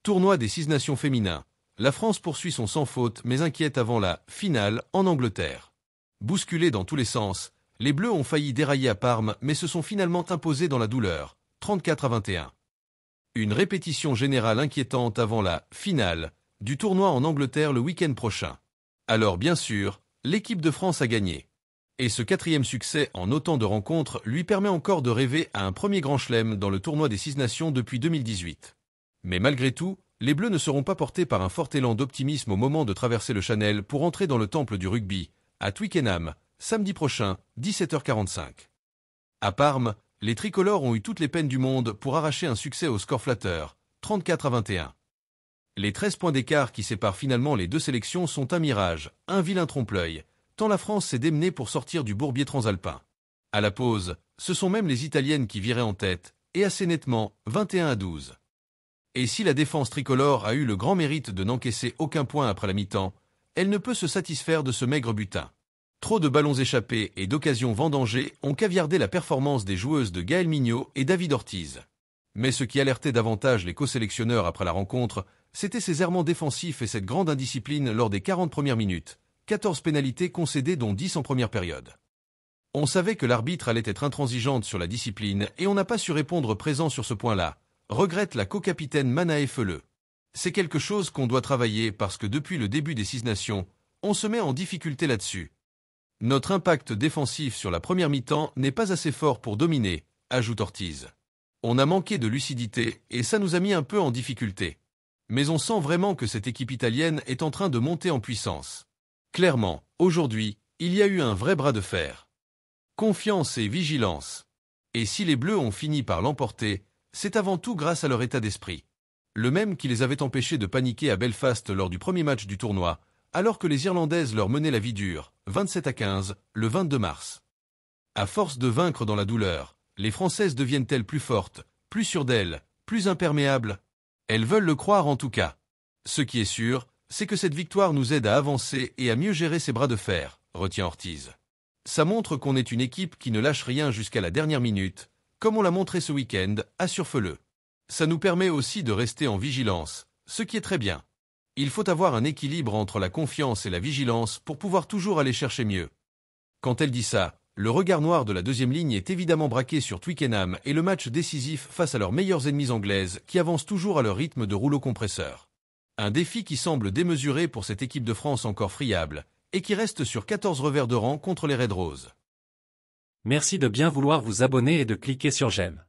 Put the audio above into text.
Tournoi des 6 nations féminins. La France poursuit son sans faute mais inquiète avant la finale en Angleterre. Bousculés dans tous les sens, les Bleus ont failli dérailler à Parme mais se sont finalement imposés dans la douleur, 34-21. Une répétition générale inquiétante avant la finale du tournoi en Angleterre le week-end prochain. Alors bien sûr, l'équipe de France a gagné. Et ce 4e succès en autant de rencontres lui permet encore de rêver à un premier grand chelem dans le tournoi des 6 nations depuis 2018. Mais malgré tout, les Bleus ne seront pas portés par un fort élan d'optimisme au moment de traverser le Channel pour entrer dans le temple du rugby, à Twickenham, samedi prochain, 17h45. À Parme, les tricolores ont eu toutes les peines du monde pour arracher un succès au score flatteur, 34-21. Les 13 points d'écart qui séparent finalement les deux sélections sont un mirage, un vilain trompe-l'œil, tant la France s'est démenée pour sortir du bourbier transalpin. À la pause, ce sont même les Italiennes qui viraient en tête, et assez nettement, 21-12. Et si la défense tricolore a eu le grand mérite de n'encaisser aucun point après la mi-temps, elle ne peut se satisfaire de ce maigre butin. Trop de ballons échappés et d'occasions vendangées ont caviardé la performance des joueuses de Gaël Mignot et David Ortiz. Mais ce qui alertait davantage les co-sélectionneurs après la rencontre, c'était ces errements défensifs et cette grande indiscipline lors des 40 premières minutes, 14 pénalités concédées dont 10 en première période. On savait que l'arbitre allait être intransigeante sur la discipline et on n'a pas su répondre présent sur ce point-là, regrette la co-capitaine Manaë Feleux. C'est quelque chose qu'on doit travailler parce que depuis le début des 6 nations, on se met en difficulté là-dessus. Notre impact défensif sur la première mi-temps n'est pas assez fort pour dominer, ajoute Ortiz. On a manqué de lucidité et ça nous a mis un peu en difficulté. Mais on sent vraiment que cette équipe italienne est en train de monter en puissance. Clairement, aujourd'hui, il y a eu un vrai bras de fer. Confiance et vigilance. Et si les Bleus ont fini par l'emporter, c'est avant tout grâce à leur état d'esprit. Le même qui les avait empêchés de paniquer à Belfast lors du premier match du tournoi, alors que les Irlandaises leur menaient la vie dure, 27-15, le 22 mars. À force de vaincre dans la douleur, les Françaises deviennent-elles plus fortes, plus sûres d'elles, plus imperméables? Elles veulent le croire en tout cas. Ce qui est sûr, c'est que cette victoire nous aide à avancer et à mieux gérer ces bras de fer, retient Ortiz. Ça montre qu'on est une équipe qui ne lâche rien jusqu'à la dernière minute, comme on l'a montré ce week-end, assure Feleux. Ça nous permet aussi de rester en vigilance, ce qui est très bien. Il faut avoir un équilibre entre la confiance et la vigilance pour pouvoir toujours aller chercher mieux. Quand elle dit ça, le regard noir de la deuxième ligne est évidemment braqué sur Twickenham et le match décisif face à leurs meilleures ennemies anglaises qui avancent toujours à leur rythme de rouleau compresseur. Un défi qui semble démesuré pour cette équipe de France encore friable et qui reste sur 14 revers de rang contre les Red Roses. Merci de bien vouloir vous abonner et de cliquer sur j'aime.